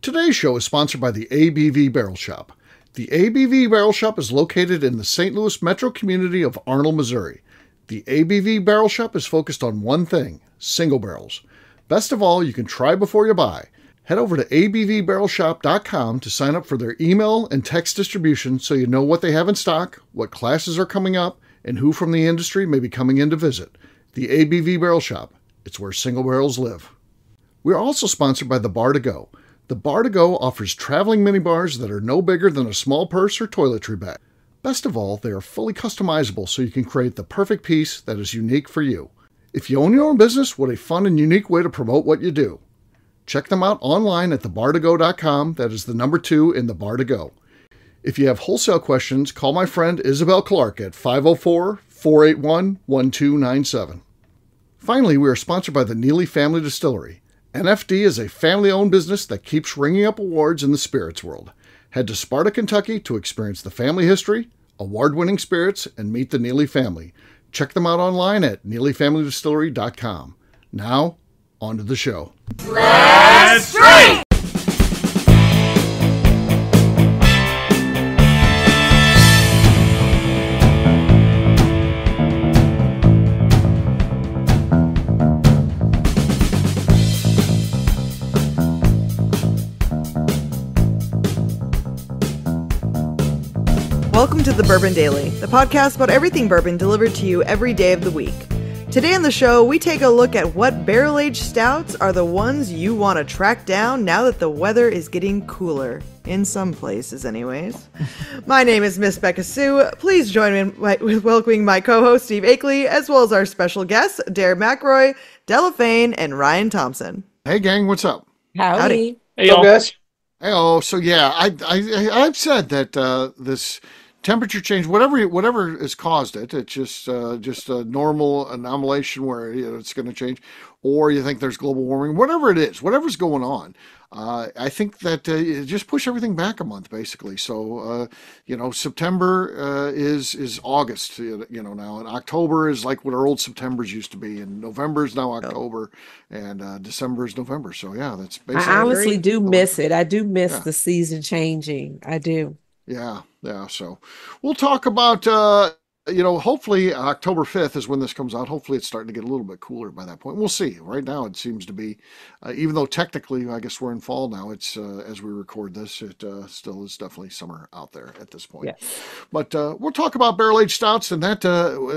Today's show is sponsored by the ABV Barrel Shop. The ABV Barrel Shop is located in the St. Louis metro community of Arnold, Missouri. The ABV Barrel Shop is focused on one thing: single barrels. Best of all, you can try before you buy. Head over to abvbarrelshop.com to sign up for their email and text distribution so you know what they have in stock, what classes are coming up, and who from the industry may be coming in to visit. The ABV Barrel Shop. It's where single barrels live. We're also sponsored by The Bar to Go. The Bar to Go offers traveling minibars that are no bigger than a small purse or toiletry bag. Best of all, they are fully customizable so you can create the perfect piece that is unique for you. If you own your own business, what a fun and unique way to promote what you do. Check them out online at thebar2go.com. That is the number 2 in The Bar to Go. If you have wholesale questions, call my friend Isabel Clark at 504-481-1297. Finally, we are sponsored by the Neely Family Distillery. NFD is a family-owned business that keeps ringing up awards in the spirits world. Head to Sparta, Kentucky to experience the family history, award-winning spirits, and meet the Neely family. Check them out online at neelyfamilydistillery.com. Now, on to the show. Let's drink! Welcome to the Bourbon Daily, the podcast about everything bourbon delivered to you every day of the week. Today on the show, we take a look at what barrel-aged stouts are the ones you want to track down now that the weather is getting cooler. In some places, anyways. My name is Miss Beka Sue. Please join me with welcoming my co-host, Steve Akeley, as well as our special guests, Darren MacLeod, Della, and Ryan Thompson. Hey, gang, what's up? Howdy. Hey, y'all. Hey, so yeah, I've said that this temperature change, whatever has caused it, it's just a normal anomalation where it's going to change, or you think there's global warming, whatever it is, whatever's going on. I think that just push everything back a month, basically. So September is August, now, and October is like what our old Septembers used to be, and November is now October, and December is November. So yeah, that's basically. I honestly do miss it. I do miss the season changing. I do. Yeah. So we'll talk about, hopefully October 5th is when this comes out. Hopefully it's starting to get a little bit cooler by that point. We'll see. Right now it seems to be, even though technically I guess we're in fall now, it's as we record this, it still is definitely summer out there at this point. Yes. But we'll talk about barrel-aged stouts, and that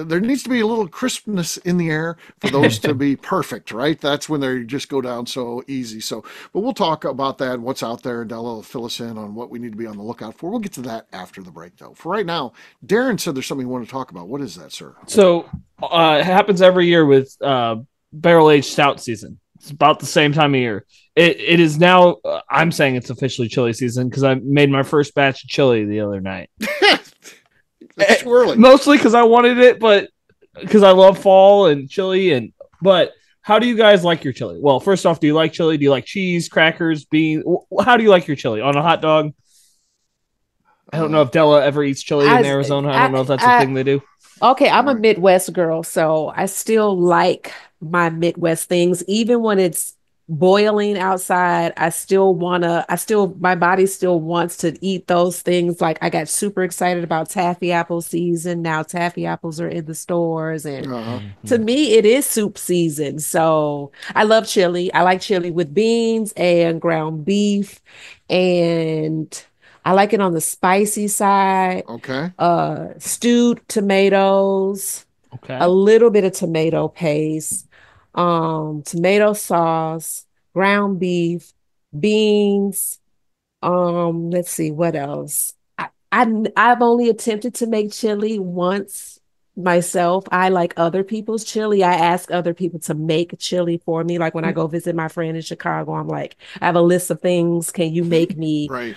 there needs to be a little crispness in the air for those to be perfect, right? That's when they just go down so easy. So, but we'll talk about that, what's out there, and Della will fill us in on what we need to be on the lookout for. We'll get to that after the break, though. For right now, Darren said there's something you want to talk about. What is that, sir? So it happens every year with barrel-aged stout season. It's about the same time of year. It is now, I'm saying it's officially chili season because I made my first batch of chili the other night. That's too early. Mostly because I wanted it, but because I love fall and chili. But how do you guys like your chili? Well, first off, do you like chili? Do you like cheese, crackers, beans? How do you like your chili? On a hot dog? I don't know if Della ever eats chili in Arizona. I don't know if that's a thing they do. Okay, I'm a Midwest girl, so I still like my Midwest things. Even when it's boiling outside, my body still wants to eat those things. Like I got super excited about taffy apple season. Now taffy apples are in the stores. And to me, it is soup season. So I love chili. I like chili with beans and ground beef, and I like it on the spicy side. Okay. Stewed tomatoes. Okay. A little bit of tomato paste, tomato sauce, ground beef, beans. Let's see what else. I've only attempted to make chili once myself. I like other people's chili. I ask other people to make chili for me. Like when I go visit my friend in Chicago, I'm like, I have a list of things. Can you make me? Right.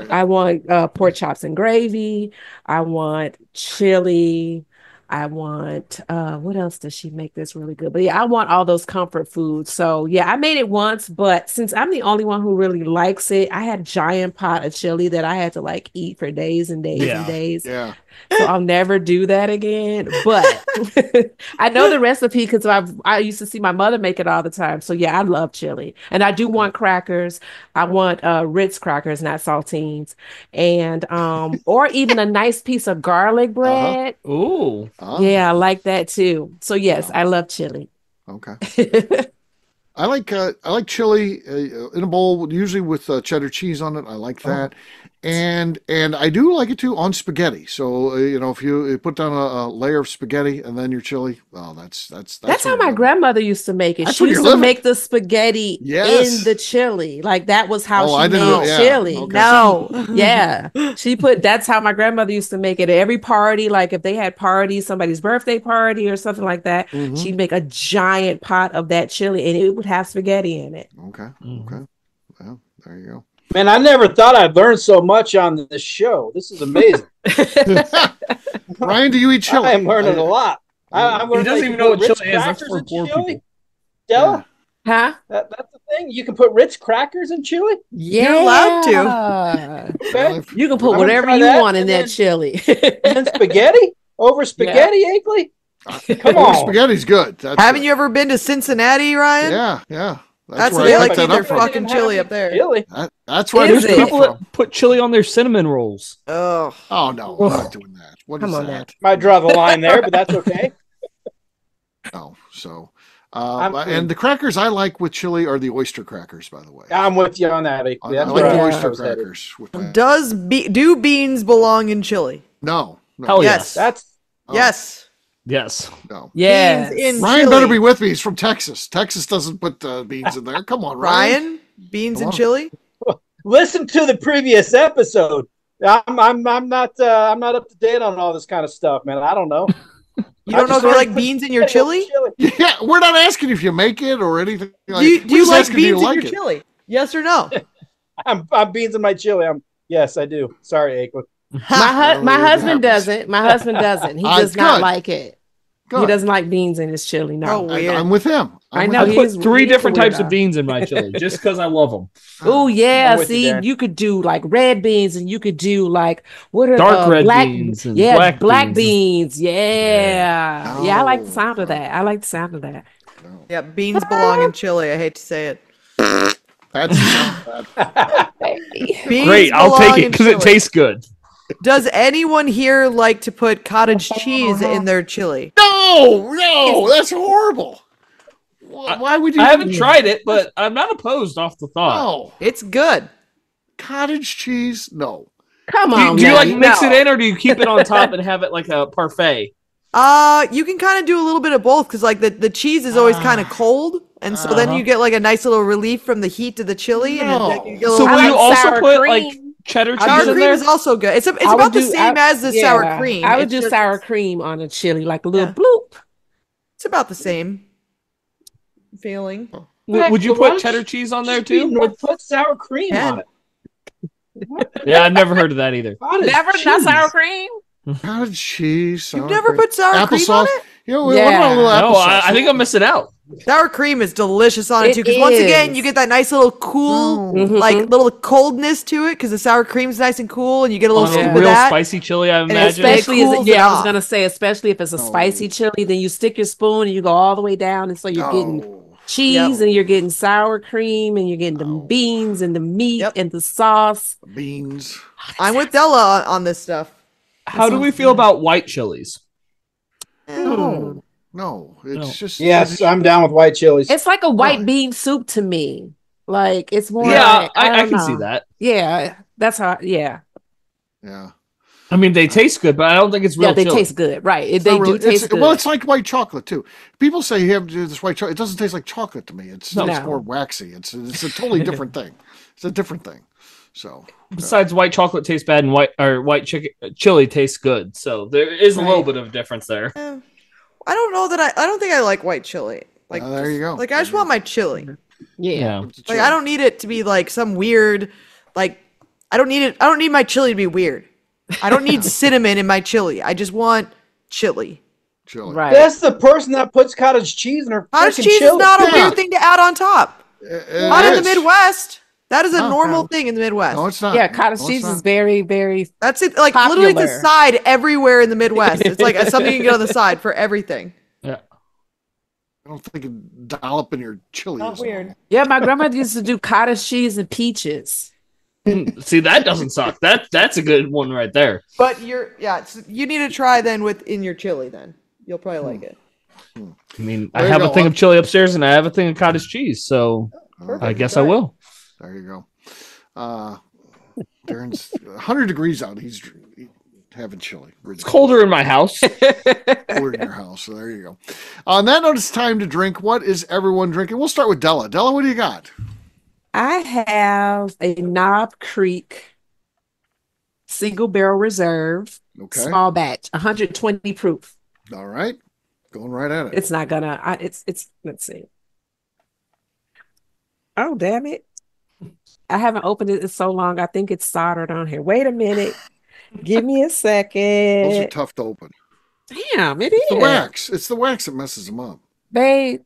I want pork chops and gravy. I want chili. I want, what else does she make that's really good? But yeah, I want all those comfort foods. So yeah, I made it once, but since I'm the only one who really likes it, I had a giant pot of chili that I had to like eat for days and days and days. Yeah. So I'll never do that again. But I know the recipe because I used to see my mother make it all the time. So yeah, I love chili. And I do want crackers. I want Ritz crackers, not saltines. And or even a nice piece of garlic bread. Ooh. Yeah, I like that too. So yes, I love chili. Okay. I like chili in a bowl, usually with cheddar cheese on it. I like that, and I do like it too on spaghetti. So if you put down a layer of spaghetti and then your chili, well, that's how my grandmother used to make it. That's She where used you're to living. make the spaghetti Yes. in the chili. Like that was how I she didn't know. made Yeah. chili. Okay. No. Yeah. That's how my grandmother used to make it at every party. Like if they had parties, somebody's birthday party or something like that, she'd make a giant pot of that chili and it would have spaghetti in it. Okay. Okay. Well, there you go. Man, I never thought I'd learn so much on this show. This is amazing. Ryan, do you eat chili? I am learning a lot. I'm He learning doesn't you even can know what put chili Ritz is. That's crackers for in poor chili. people. Della, Huh? that's the thing. You can put Ritz crackers in chili. Yeah. You're allowed to. Okay. You can I'm put gonna whatever try you that, want in and that then- chili. And then spaghetti over spaghetti, Akeley. Come Oh, on. spaghetti's good. That's Haven't good. you ever been to Cincinnati, Ryan? Yeah, yeah. That's where where they I like picked to eat that their up from. fucking chili up there. Chili. That's where I Is picked it? it up People from. that put chili on their cinnamon rolls. Oh, Oh no, I'm not doing that. What is Come on that? Might draw the line there, but that's okay. No. So, I'm and the crackers I like with chili are the oyster crackers. By the way, I'm with you on that, Akeley. I That's like where the I oyster was headed. crackers. With my... do beans belong in chili? No, no, Hell Yes. That's Yes. Yes. no. Yeah. Beans in Ryan chili. better be with me. He's from Texas. Texas doesn't put beans in there. Come on, Ryan. Ryan, beans Come in on. chili? listen to the previous episode. I'm not up to date on all this kind of stuff, man. I don't know. You don't know if you like beans in your chili? Yeah, we're not asking if you make it or anything. Like, Do you we're just like asking, do you beans in like your it? chili? Yes or no? I'm beans in my chili. Yes, I do. Sorry, Akeley. My husband happens. doesn't. My husband doesn't. He does Good. not like it. He Good. doesn't like beans in his chili. No. Oh, weird. I'm with him. I I'm know, with I him. he's- put 3 he's a different types of weirdo. beans in my chili just because I love them. Oh yeah, I'm with you, see, Darren. you could do like red beans, and you could do like what are Dark red black beans and yeah, black beans. beans. Yeah, yeah, I like the Oh. sound of that. I like the sound of that. Yeah, beans belong in chili. I hate to say it. That's Beans Great, I'll belong take it in because it chili. tastes good. Does anyone here like to put cottage cheese in their chili? no, that's horrible. Why would you? I haven't tried it, but I'm not opposed off the thought. No, It's good. cottage cheese. No. Come Do on, you man. like mix No. it in, or do you keep it on top and have it like a parfait? You can kind of do a little bit of both because like the cheese is always kind of cold, and so then you get like a nice little relief from the heat of the chili, and No. you get a So little will I you like also sour put cream. like cheddar cheese sour in cream there? is also good. It's I would about the do- same as the sour yeah, cream. I would It's do just- sour cream on a chili, like a little Yeah. bloop. It's about the same feeling. Would you Why don't put cheddar cheese on there You too? would put sour cream Yeah. on it. Yeah, I've never heard of that either. Cottage Never not cheese. sour cream. Cottage cheese. You've sour never cream. put sour cream on it? You know, what Yeah. about a little No, applesauce? I think I'm missing out. Sour cream is delicious on it It too, because once again is. you get that nice little cool, Mhm. like little coldness to it, because the sour cream's nice and cool, and you get a little On scoop a of real that. spicy chili, I it's imagine. big. Especially, cools yeah, it I was off. gonna say, especially if it's a spicy chili, then you stick your spoon and you go all the way down, and so you're getting No. cheese Yep. and you're getting sour cream and you're getting the beans and the meat Yep. and the sauce. Beans. I'm with Della on this stuff. How do we feel about white chilies? No. No. It's No. just. Yes, I'm down with white chilies. It's like a white Really? bean soup to me. Like it's more. Yeah, like, I don't can know. see that. Yeah, that's how. Yeah, Yeah. I mean, they taste good, but I don't think it's real yeah, they chili. taste good, right? It's They not do really- taste it's, good. Well, it's like white chocolate too. People say you have to do this white chocolate. It doesn't taste like chocolate to me. It's No. more waxy. It's a totally different thing. It's a different thing. So Besides, white chocolate tastes bad, and white chili tastes good. So there is a little bit of a difference there. I don't know that I don't think I like white chili. Like there you go. Like I just want my chili. yeah. Like I don't need it to be like some weird, like I don't need it. I don't need my chili to be weird. I don't need cinnamon in my chili. I just want chili. chili. Right. That's the person that puts cottage cheese in her Cottage freaking cheese chili. is not a Yeah. weird thing to add on top. It Not in the is. Midwest. That is a No. normal thing in the Midwest. No, it's not. Yeah, cottage No, it's cheese not. is very, very That's it. Like popular. literally, it's a side everywhere in the Midwest. It's like something you can get on the side for everything. Yeah. I don't think a dollop in your chili Not is weird. normal. Yeah, my grandmother used to do cottage cheese and peaches. See, that doesn't suck. That's a good one right there. But you need to try then in your chili. Then you'll probably like it. I mean, There I you have go. a thing of chili upstairs, and I have a thing of cottage cheese, so Perfect. I guess I will. There you go. Darren's 100 degrees out. He's having chili. It's colder in my house. We're in your house, so there you go. On that note, it's time to drink. What is everyone drinking? We'll start with Della. Della, what do you got? I have a Knob Creek single barrel reserve, Okay. small batch, 120 proof. All right. Going right at it. It's not gonna, it's, let's see. Oh, damn it. I haven't opened it in so long. I think it's soldered on here. Wait a minute. Give me a Those are second. tough to open. Damn, it It's the is. wax. It's the wax that messes them up. Babe,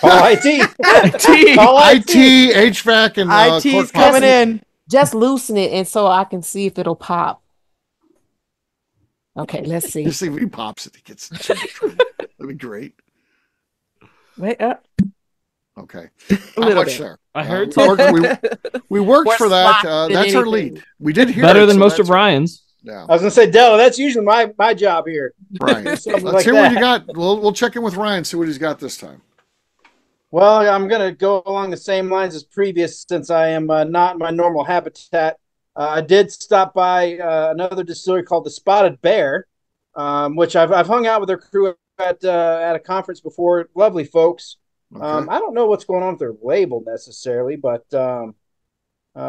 All IT. IT. All IT, HVAC, and IT's cork coming popping. in. just loosen it and so I can see if it'll pop. Okay, let's see. Just see if he pops it. He gets in trouble. That'd be great. Wait up. Okay. A How little much bit. there? I heard We worked More for that. slop than That's our anything. lead. We did hear better it, than so most of that's- Ryan's. Yeah. I was gonna say, Della, that's usually my job here. Ryan. Something Let's like hear what you that. got. We'll check in with Ryan, see what he's got this time. Well, I'm gonna go along the same lines as previous, since I am not in my normal habitat. I did stop by another distillery called the Spotted Bear, which I've hung out with their crew at a conference before. Lovely folks. Okay. I don't know what's going on with their label necessarily, but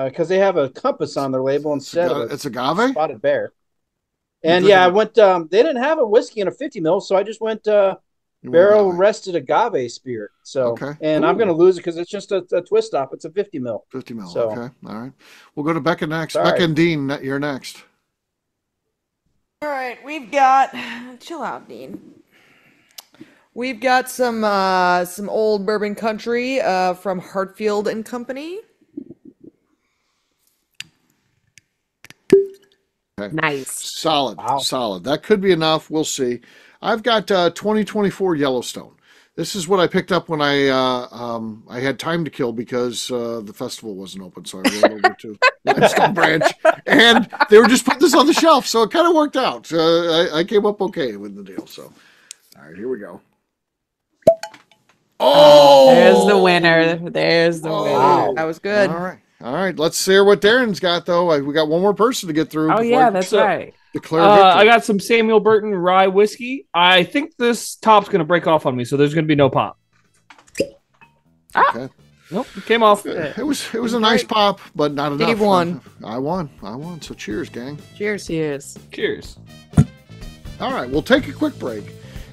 because they have a compass on their label instead of It's agave? Spotted Bear. You And drink yeah, I it- went. They didn't have a whiskey in a 50 mil, so I just went You want barrel agave. rested agave spirit. So, Okay. and I'm going to lose it because it's just a twist off. It's a 50 mil. 50 mil. So- Okay. All right. We'll go to Becca next. Sorry. Becca and Dean, you're next. All right, we've got chill out, Dean. We've got some old bourbon country from Hartfield and Company. Nice. Solid. Wow. Solid. That could be enough. We'll see. I've got 2024 Yellowstone. This is what I picked up when I had time to kill because the festival wasn't open, so I rolled over to Limestone Branch, and they were just putting this on the shelf, so it kind of worked out. I came up okay with the deal. So, all right, here we go. Oh, There's the winner. There's the winner. Wow. That was good. All right. Let's hear what Darren's got, though. We got one more person to get through. Oh, before yeah, I that's So- right. declare victory. I got some Samuel Burton rye whiskey. I think this top's going to break off on me, so there's going to be no pop. Okay. Nope, it came off. It was a nice pop, but not enough. Dave won. I won. So cheers, gang. Cheers. Cheers. Cheers. All right, we'll take a quick break.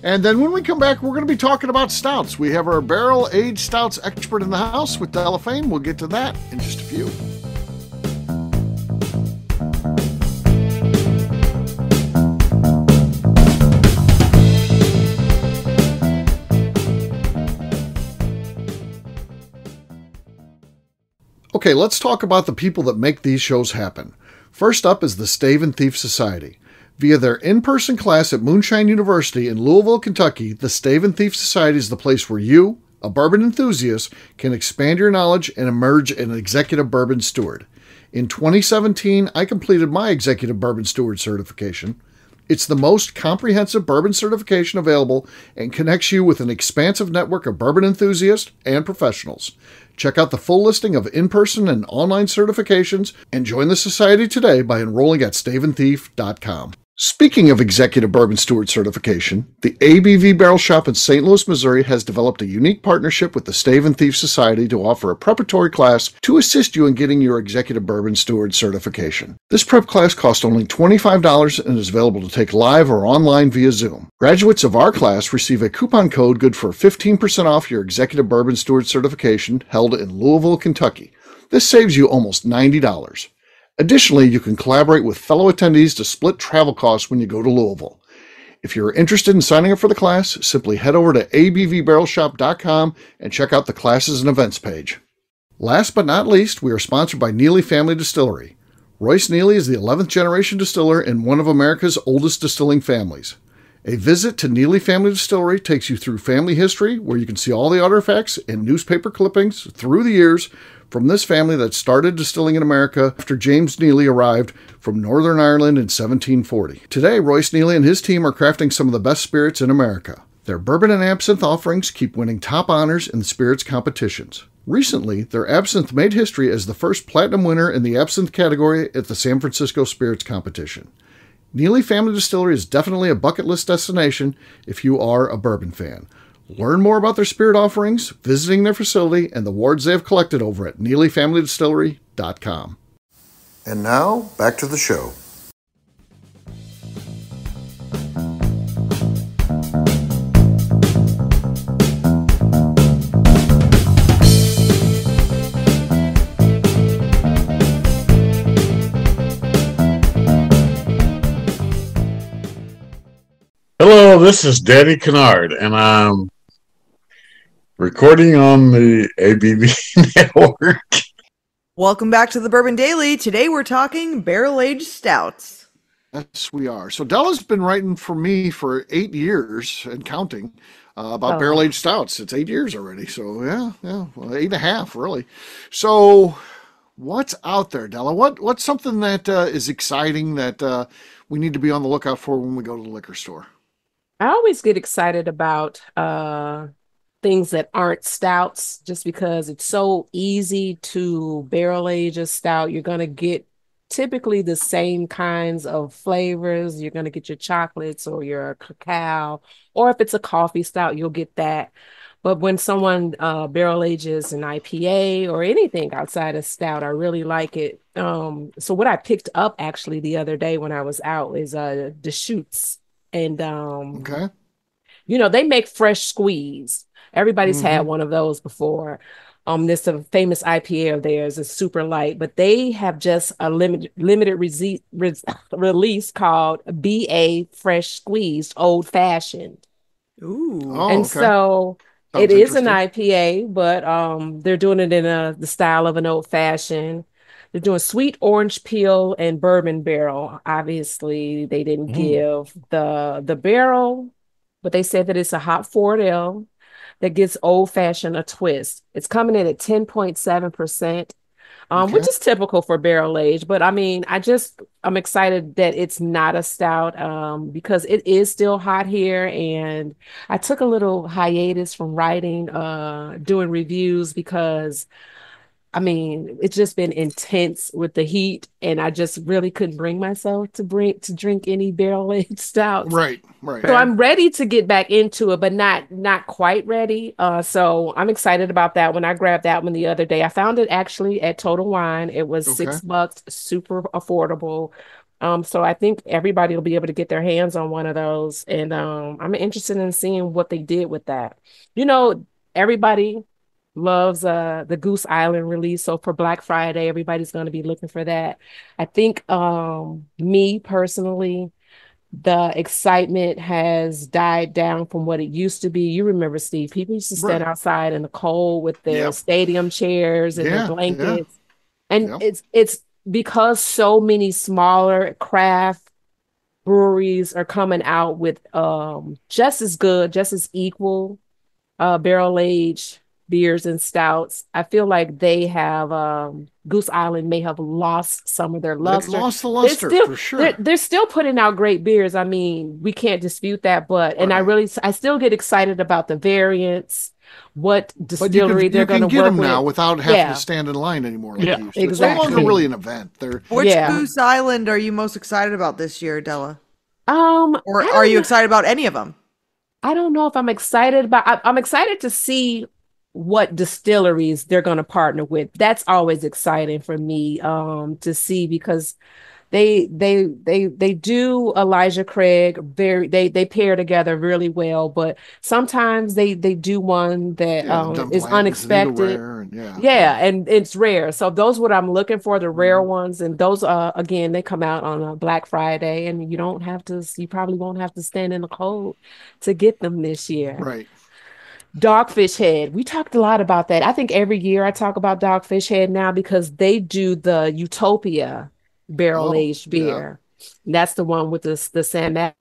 And then when we come back, we're going to be talking about stouts. We have our barrel-aged stouts expert in the house with Della fame. We'll get to that in just a few. Okay, let's talk about the people that make these shows happen. First up is the Stave and Thief Society. Via their in-person class at Moonshine University in Louisville, Kentucky, the Stave and Thief Society is the place where you, a bourbon enthusiast, can expand your knowledge and emerge an executive bourbon steward. In 2017, I completed my executive bourbon steward certification. It's the most comprehensive bourbon certification available and connects you with an expansive network of bourbon enthusiasts and professionals. Check out the full listing of in-person and online certifications and join the society today by enrolling at staveandthief.com. Speaking of Executive Bourbon Steward certification, the ABV Barrel Shop in St. Louis, Missouri has developed a unique partnership with the Stave and Thief Society to offer a preparatory class to assist you in getting your Executive Bourbon Steward certification. This prep class costs only $25 and is available to take live or online via Zoom. Graduates of our class receive a coupon code good for 15% off your Executive Bourbon Steward certification held in Louisville, Kentucky. This saves you almost $90. Additionally, you can collaborate with fellow attendees to split travel costs when you go to Louisville. If you're interested in signing up for the class, simply head over to abvbarrelshop.com and check out the classes and events page. Last but not least, we are sponsored by Neely Family Distillery. Royce Neely is the 11th generation distiller in one of America's oldest distilling families. A visit to Neely Family Distillery takes you through family history, where you can see all the artifacts and newspaper clippings through the years from this family that started distilling in America after James Neely arrived from Northern Ireland in 1740. Today, Royce Neely and his team are crafting some of the best spirits in America. Their bourbon and absinthe offerings keep winning top honors in the spirits competitions. Recently, their absinthe made history as the first platinum winner in the absinthe category at the San Francisco Spirits Competition. Neely Family Distillery is definitely a bucket list destination if you are a bourbon fan. Learn more about their spirit offerings, visiting their facility, and the awards they have collected over at NeelyFamilyDistillery.com. And now, back to the show. Hello, this is Daddy Kennard, and I'm recording on the ABV Network. Welcome back to the Bourbon Daily. Today we're talking barrel-aged stouts. Yes, we are. So Della's been writing for me for 8 years and counting about barrel-aged stouts. It's 8 years already. So yeah, well, 8.5 really. So what's out there, Della? What's something that is exciting that we need to be on the lookout for when we go to the liquor store? I always get excited about things that aren't stouts just because it's so easy to barrel age a stout. You're going to get typically the same kinds of flavors. You're going to get your chocolates or your cacao, or if it's a coffee stout, you'll get that. But when someone barrel ages an IPA or anything outside of stout, I really like it. So what I picked up actually the other day when I was out is Deschutes. And, Okay. you know, they make fresh squeeze. Everybody's had one of those before. There's a famous IPA of theirs, it's super light, but they have just a limited release called BA Fresh Squeezed Old Fashioned. Ooh. Oh, And okay. so Sounds it is an interesting. IPA, but they're doing it in the style of an old fashioned. They're doing sweet orange peel and bourbon barrel. Obviously, they didn't give the barrel, but they said that it's a hop forward ale that gives old fashioned a twist. It's coming in at 10.7%. Okay. Which is typical for barrel age. But I mean, I'm excited that it's not a stout because it is still hot here. And I took a little hiatus from writing, doing reviews because I mean, it's just been intense with the heat, and I just really couldn't bring myself to drink any barrel aged stouts. Right. So I'm ready to get back into it, but not quite ready. So I'm excited about that one. I grabbed that one the other day. I found it actually at Total Wine. It was Okay. $6, super affordable. So I think everybody will be able to get their hands on one of those. And I'm interested in seeing what they did with that. You know, everybody loves the Goose Island release. So for Black Friday, everybody's going to be looking for that. I think me personally, the excitement has died down from what it used to be. You remember, Steve, people used to stand Right. outside in the cold with their Yep. stadium chairs and their Yeah. blankets. And Yep. it's because so many smaller craft breweries are coming out with just as good, just as equal barrel aged beers and stouts. I feel like they have Goose Island may have lost some of their They luster. lost the They're luster still for sure. they're still putting out great beers. I mean, we can't dispute that, but and Right. I still get excited about the variants, what But you distillery can they're going to get work them now with. without having Yeah, to stand in line anymore like Yeah, you used to. It's no longer exactly. really an event. They're Which Yeah. Goose Island are you most excited about this year, Della? I Or don't are you know. excited about any of them? I don't know if I'm excited, but I'm excited to see what distilleries they're going to partner with. That's always exciting for me to see because they do Elijah Craig they pair together really well, but sometimes they do one that done is bland is needle unexpected. rare and Yeah, and it's rare. So those what I'm looking for, the rare ones, and those again they come out on a Black Friday, and you probably won't have to stand in the cold to get them this year. right. Dogfish Head. We talked a lot about that. I think every year I talk about Dogfish Head now because they do the Utopia barrel Oh, aged yeah, beer. That's the one with the San yeah,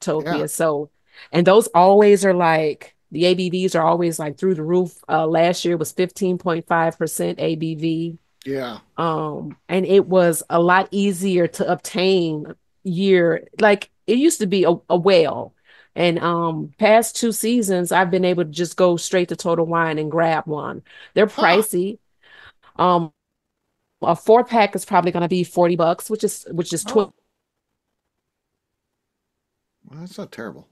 Utopia. So, and those always are like the ABVs are always like through the roof. Last year was 15.5% ABV. yeah. And it was a lot easier to obtain year. Like it used to be a whale. And past 2 seasons, I've been able to just go straight to Total Wine and grab one. They're Huh. pricey. Um, a 4 pack is probably going to be $40, which is 12. Oh, well, that's not terrible.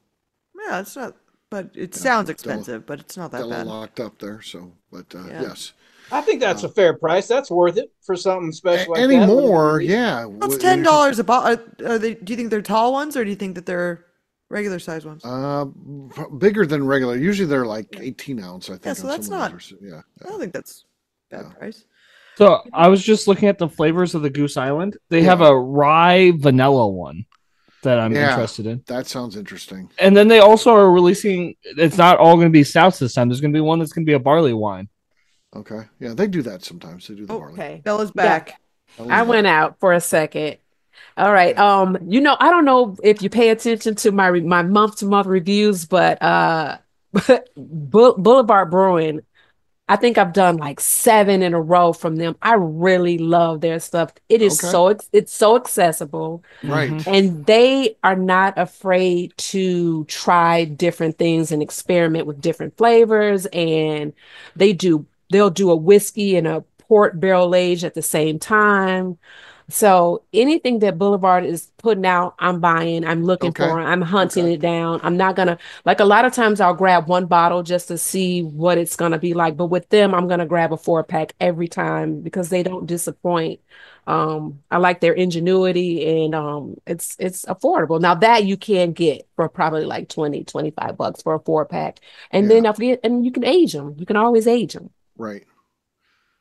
Yeah, it's not, but it Yeah, sounds Della, expensive, but it's not that Della bad. locked up there. So, but Yeah. yes. I think that's a fair price. That's worth it for something special like that. Anymore, limited release. yeah. Well, it's $10 a bottle. Are they? Do you think they're tall ones, or do you think that they're regular size ones? Bigger than regular. Usually they're like 18 ounce, I think. Yeah, so on that's some of not. those. Yeah, I don't think that's bad Yeah. price. So I was just looking at the flavors of the Goose Island. They have Yeah. a rye vanilla one that I'm Yeah. interested in. That sounds interesting. And then they also are releasing, it's not all going to be stouts this time. There's going to be one that's going to be a barley wine. Okay. Yeah, they do that sometimes. They do the barley. Okay. Bella's Yeah. back. I went out for a second. All right. I don't know if you pay attention to my month to month reviews, but Boulevard Brewing, I think I've done like 7 in a row from them. I really love their stuff. It is Okay. it's so accessible, Right. and they are not afraid to try different things and experiment with different flavors. And they'll do a whiskey and a port barrel age at the same time. So anything that Boulevard is putting out, I'm buying, I'm looking Okay. for, I'm hunting Okay. it down. I'm not gonna, like, a lot of times I'll grab one bottle just to see what it's gonna be like. But with them, I'm gonna grab a 4 pack every time because they don't disappoint. I like their ingenuity, and it's affordable. Now that you can get for probably like 20, $25 for a 4 pack. And Yeah. then I forget, and you can age them. You can always age them. Right.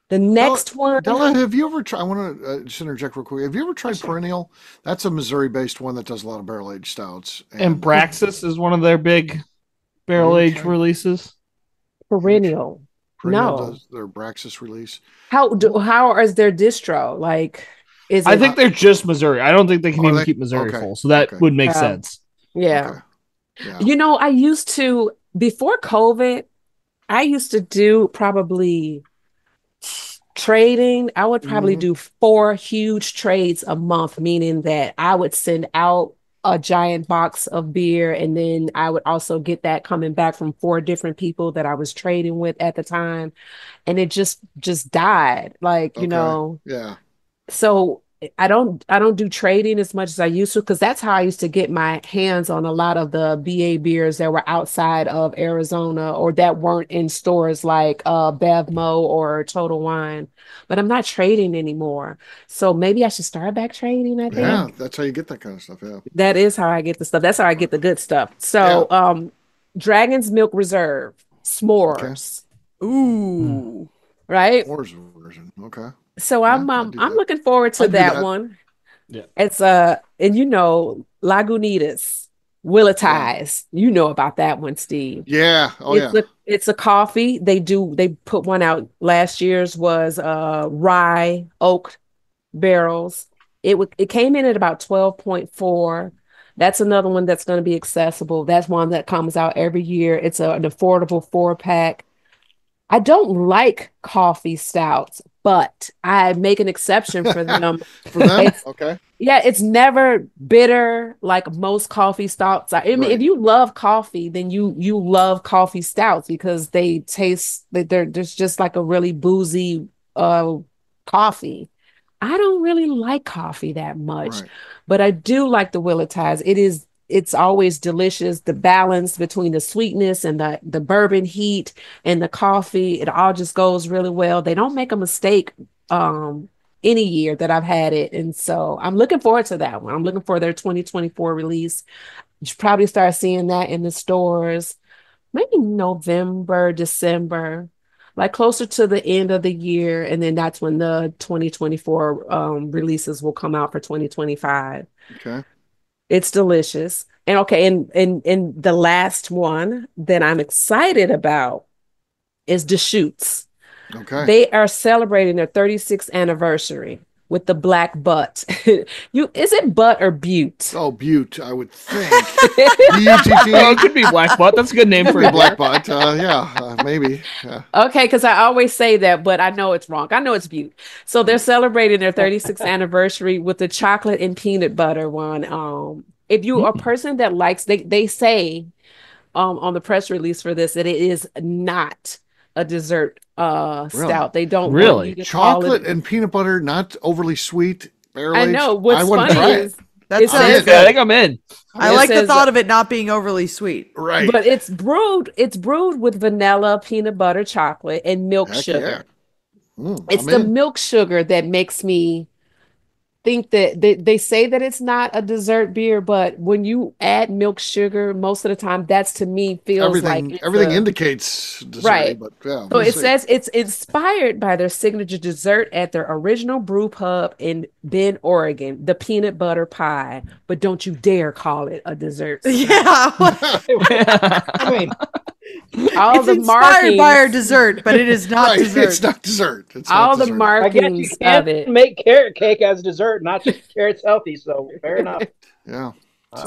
The Della, next one, Della, have you ever tried? I want to just interject real quick. Have you ever tried sure. Perennial? That's a Missouri-based one that does a lot of barrel-aged stouts. And Braxis is one of their big barrel aged tried- releases. Perennial. Perennial No. does their Braxis release. How is their distro? Like, is I it? think they're just Missouri. I don't think they can Are even they? keep Missouri Okay. full. So that Okay. would make sense. Yeah. Okay. Yeah. I used to, before COVID, I used to do probably trading. I would probably Mhm. do 4 huge trades a month, meaning that I would send out a giant box of beer, and then I would also get that coming back from 4 different people that I was trading with at the time. And it just died. Like, Okay. Yeah. so I don't do trading as much as I used to, because that's how I used to get my hands on a lot of the BA beers that were outside of Arizona or that weren't in stores like Bevmo or Total Wine. But I'm not trading anymore. So maybe I should start back trading, I Yeah. think. That's how you get that kind of stuff. Yeah. That is how I get the stuff. That's how I get the good stuff. Yeah. So Dragon's Milk Reserve, Okay. s'mores, Ooh. right? S'mores version. Okay. So Yeah, I'm I'd do I'm that. looking forward to I'd do that that. one. Yeah. It's and Lagunitas, Yeah. Willatize. You know about that one, Steve. Yeah. Oh It's yeah. a coffee. They put one out last year's was rye oak barrels. It came in at about 12.4. That's another one that's going to be accessible. That's one that comes out every year. It's an affordable 4 pack. I don't like coffee stouts, but I make an exception for them. For them? It's Okay. Yeah, it's never bitter like most coffee stouts. I mean, if Right. you love coffee, then you love coffee stouts because they taste there's just like a really boozy coffee. I don't really like coffee that much, Right. but I do like the Willatize. It's always delicious. The balance between the sweetness and the bourbon heat and the coffee, it all just goes really well. They don't make a mistake any year that I've had it. And so I'm looking forward to that one. I'm looking for their 2024 release. You should probably start seeing that in the stores, maybe November, December, like closer to the end of the year. And then that's when the 2024 releases will come out for 2025. Okay. It's delicious. And okay, and the last one that I'm excited about is Deschutes. Okay. They are celebrating their 36th anniversary with the black butt. Is it butt or butte? Oh, Butte, I would think. Oh, it BUTT. could be black butt. That's a good name for Maybe it. black butt. Maybe. Yeah. Okay, because I always say that, but I know it's wrong. I know it's butte. So they're celebrating their 36th anniversary with the chocolate and peanut butter one. If you are a person that likes, they say on the press release for this that it is not a dessert Really? stout. They don't Really? want you to call Chocolate it. and peanut butter, not overly sweet, barrel I aged. know. What's I want to funny try is it. That it sounds says Yeah, I good. think I'm in. I it like the says- thought of it not being overly sweet. Right. but it's brewed with vanilla, peanut butter, chocolate, and milk Heck sugar. yeah. It's I'm the in. milk sugar that makes me think that they say that it's not a dessert beer, but when you add milk sugar, most of the time, that's to me feels like it's Everything a- indicates dessert, Right. but yeah, So we'll it see. says it's inspired by their signature dessert at their original brew pub in Bend, Oregon, the peanut butter pie. But don't you dare call it a dessert. Yeah. I mean, All It's the inspired by our markings, dessert, but it is not Right, dessert. it's not dessert. It's all not the dessert. I guess you markings of can't it. make carrot cake as dessert, not just carrots healthy. So fair enough. Yeah.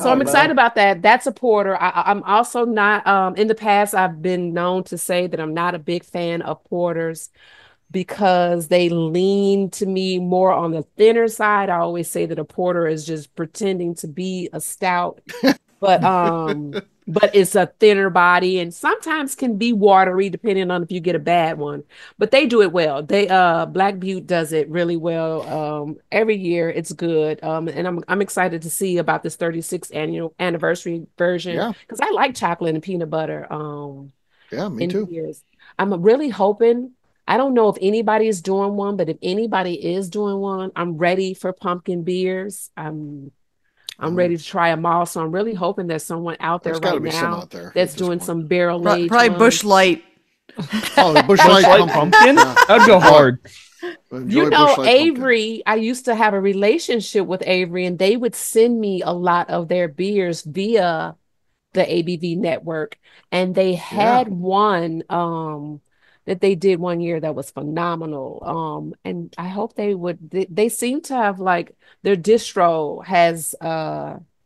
So I'm excited about that. That's a porter. I'm also not in the past I've been known to say that I'm not a big fan of porters because they lean to me more on the thinner side. I always say that a porter is just pretending to be a stout, but it's a thinner body and sometimes can be watery depending on if you get a bad one. But they do it well. They Black Butte does it really well. Every year it's good. And I'm excited to see about this 36th annual anniversary version Yeah. because I like chocolate and peanut butter Yeah, me in too. beers. I'm really hoping. I don't know if anybody is doing one, but if anybody is doing one, I'm ready for pumpkin beers. I'm ready to try them all. So I'm really hoping there's someone out there There's got to right be some now out there. that's at this doing point. some barrel aged Probably ones. Bush Light. Oh, the Bush Bush Light Light pumpkin? Yeah. That'd go hard. Enjoy You Busch know, Light pumpkin. Avery, I used to have a relationship with Avery, and they would send me a lot of their beers via the ABV network. And they had one that they did one year that was phenomenal. And I hope they seem to have like their distro has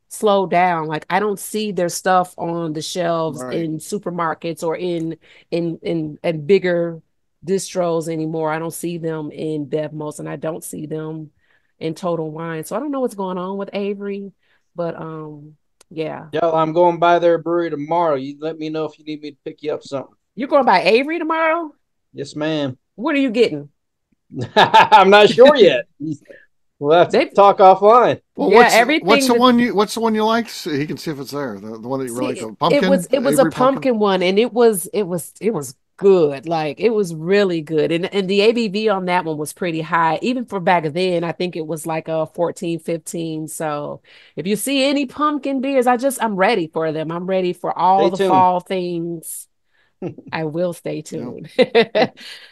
slowed down. Like I don't see their stuff on the shelves Right. in supermarkets or in bigger distros anymore. I don't see them in Bevmos and I don't see them in Total Wine. So I don't know what's going on with Avery, but yeah. Yeah, I'm going by their brewery tomorrow. You let me know if you need me to pick you up something. You're going by Avery tomorrow? Yes, ma'am. What are you getting? I'm not sure yet. We'll have to talk offline. Well, Yeah, what's everything the that- one you liked? So he can see if it's there. The one that you really See, like. The pumpkin. it was a Avery pumpkin one and it was good. Like it was really good. And the ABV on that one was pretty high. Even for back then, I think it was like a 14, 15. So if you see any pumpkin beers, I'm ready for them. I'm ready for all Stay the tuned. fall things. I will stay tuned.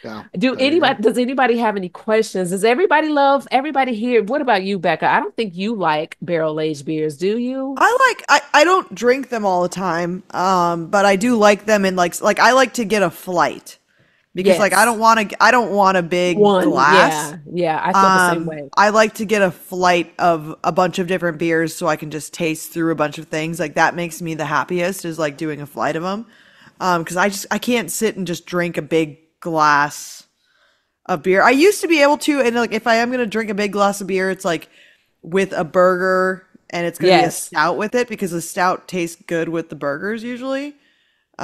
Yeah. Does anybody have any questions? Does everybody here? What about you, Beka? I don't think you like barrel aged beers, do you? I don't drink them all the time, but I do like them in like I like to get a flight because like Yes. I don't want a big One, glass. yeah, I feel the same way. I like to get a flight of a bunch of different beers so I can just taste through a bunch of things. Like that makes me the happiest is like doing a flight of them. Because I can't sit and just drink a big glass of beer. I used to be able to, and like if I am gonna drink a big glass of beer, it's like with a burger, and it's gonna be a Yes. stout with it because the stout tastes good with the burgers usually. Or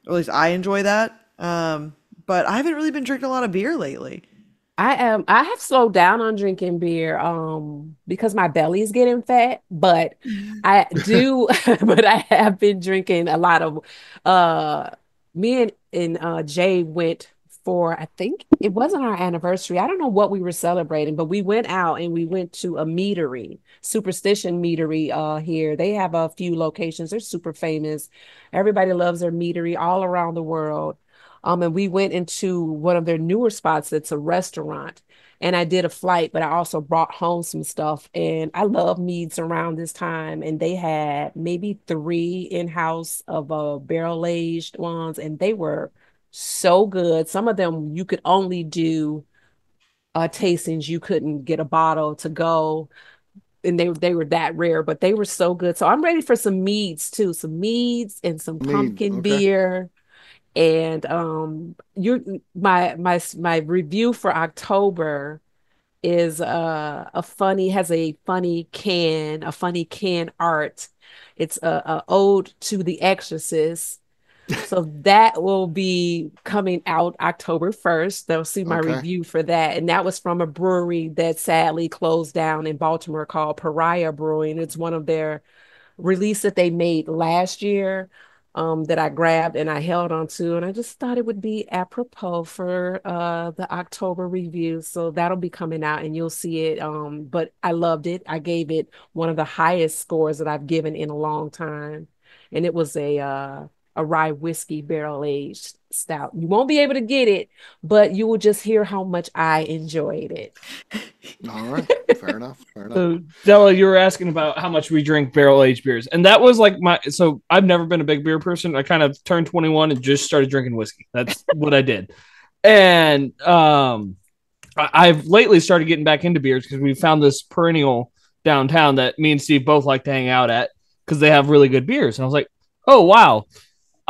at least I enjoy that. But I haven't really been drinking a lot of beer lately. I have slowed down on drinking beer because my belly is getting fat, but I do but I have been drinking a lot of me and Jay went for I think it wasn't our anniversary. I don't know what we were celebrating, but we went out and we went to a meadery, Superstition Meadery here. They have a few locations. They're super famous. Everybody loves their meadery all around the world. And we went into one of their newer spots that's a restaurant. and I did a flight, but I also brought home some stuff. And I love meads around this time. And they had maybe 3 in-house of barrel aged ones, and they were so good. Some of them you could only do tastings. You couldn't get a bottle to go, and they were that rare, but they were so good. So I'm ready for some meads too, some meads and some pumpkin beer. And my review for October is a funny can art. It's a ode to The Exorcist. So that will be coming out October 1st. They'll see my review for that. And that was from a brewery that sadly closed down in Baltimore called Pariah Brewing. It's one of their release that they made last year, that I grabbed and I held on to. And I just thought it would be apropos for the October review. So that'll be coming out and you'll see it. But I loved it. I gave it one of the highest scores that I've given in a long time. And it was a rye whiskey barrel aged stout. You won't be able to get it, but you will just hear how much I enjoyed it. All right. Fair enough. So Della, you were asking about how much we drink barrel aged beers. And that was like so I've never been a big beer person. I kind of turned 21 and just started drinking whiskey. That's what I did. And I've lately started getting back into beers because we found this perennial downtown that me and Steve both like to hang out at because they have really good beers. And I was like, oh, wow.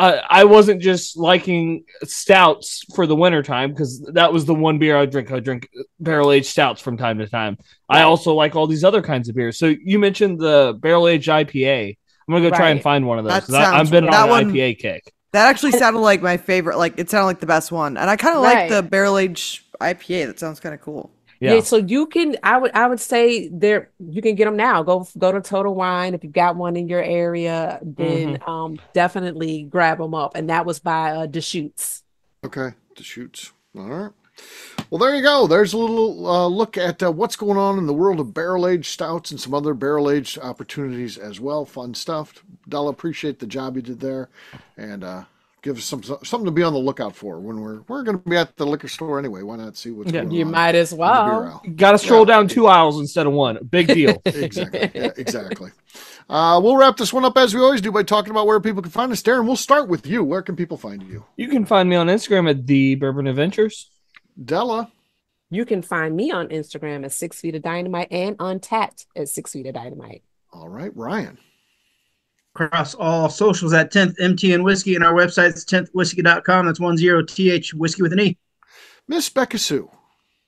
I wasn't just liking stouts for the wintertime because that was the one beer I would drink. I drink barrel-aged stouts from time to time. I also like all these other kinds of beers. So you mentioned the barrel-aged IPA. I'm going to go try and find one of those. I've been on an IPA kick. That actually sounded like my favorite. Like, it sounded like the best one. And I kind of like the barrel-aged IPA. That sounds kind of cool. Yeah, so you can, I would say there, you can get them now. Go to Total Wine. If you've got one in your area, then definitely grab them up. And that was by Deschutes. Okay, Deschutes. All right. Well, there you go. There's a little look at what's going on in the world of barrel-aged stouts and some other barrel-aged opportunities as well. Fun stuff. Della, appreciate the job you did there. And give us something to be on the lookout for when we're going to be at the liquor store anyway. Why not see what's going on? You might as well. Got to stroll down 2 aisles instead of one. Big deal. Exactly. Yeah, exactly. We'll wrap this one up as we always do by talking about where people can find us. Darren, we'll start with you. Where can people find you? You can find me on Instagram at The Bourbon Adventures. Della. You can find me on Instagram at 6 Feet of Dynamite and Untapped at 6 Feet of Dynamite. All right, Ryan. Across all socials at 10th MTN Whiskey, and our website is 10thwhiskey.com. That's 10th whiskey with an E. Miss Beka Sue.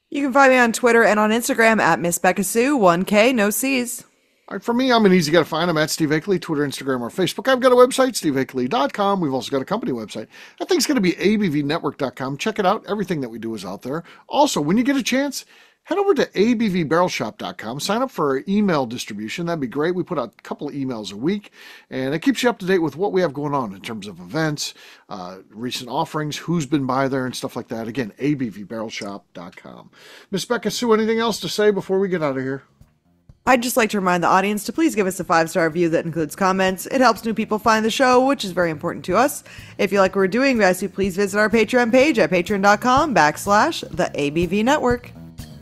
You can find me on Twitter and on Instagram at Miss Beka Sue, 1K, no C's. All right, for me, I'm an easy guy to find. I'm at Steve Akeley, Twitter, Instagram, or Facebook. I've got a website, steveakeley.com. We've also got a company website. That thing's going to be abvnetwork.com. Check it out. Everything that we do is out there. Also, when you get a chance, head over to abvbarrelshop.com. Sign up for our email distribution. That'd be great. We put out a couple of emails a week, and it keeps you up to date with what we have going on in terms of events, recent offerings, who's been by there, and stuff like that. Again, abvbarrelshop.com. Miss Beka Sue, anything else to say before we get out of here? I'd just like to remind the audience to please give us a 5-star review that includes comments. It helps new people find the show, which is very important to us. If you like what we're doing, we ask you please visit our Patreon page at patreon.com/the ABV Network.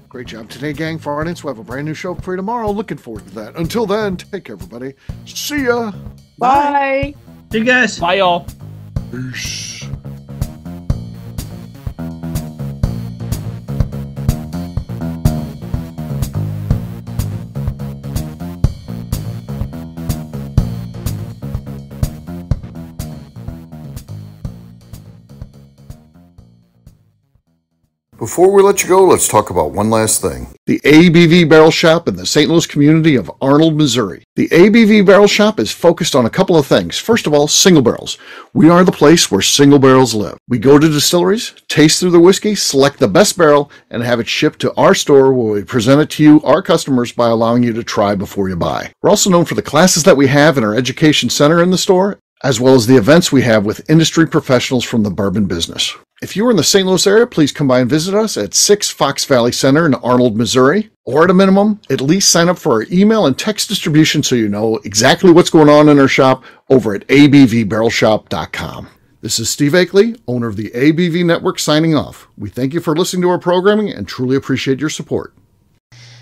Great job today, gang. For our audience, we'll have a brand new show for you tomorrow. Looking forward to that. Until then, take care, everybody. See ya. Bye. See you guys. Bye, y'all. Peace. Before we let you go, let's talk about one last thing. The ABV Barrel Shop in the St. Louis community of Arnold, Missouri. The ABV Barrel Shop is focused on a couple of things. First of all, single barrels. We are the place where single barrels live. We go to distilleries, taste through the whiskey, select the best barrel, and have it shipped to our store where we present it to you, our customers, by allowing you to try before you buy. We're also known for the classes that we have in our education center in the store, as well as the events we have with industry professionals from the bourbon business. If you're in the St. Louis area, please come by and visit us at 6 Fox Valley Center in Arnold, Missouri. Or at a minimum, at least sign up for our email and text distribution so you know exactly what's going on in our shop over at abvbarrelshop.com. This is Steve Akeley, owner of the ABV Network, signing off. We thank you for listening to our programming and truly appreciate your support.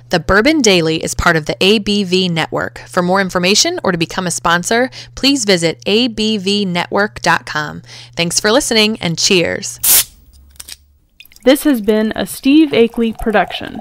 The Bourbon Daily is part of the ABV Network. For more information or to become a sponsor, please visit abvnetwork.com. Thanks for listening and cheers. This has been a Steve Akeley production.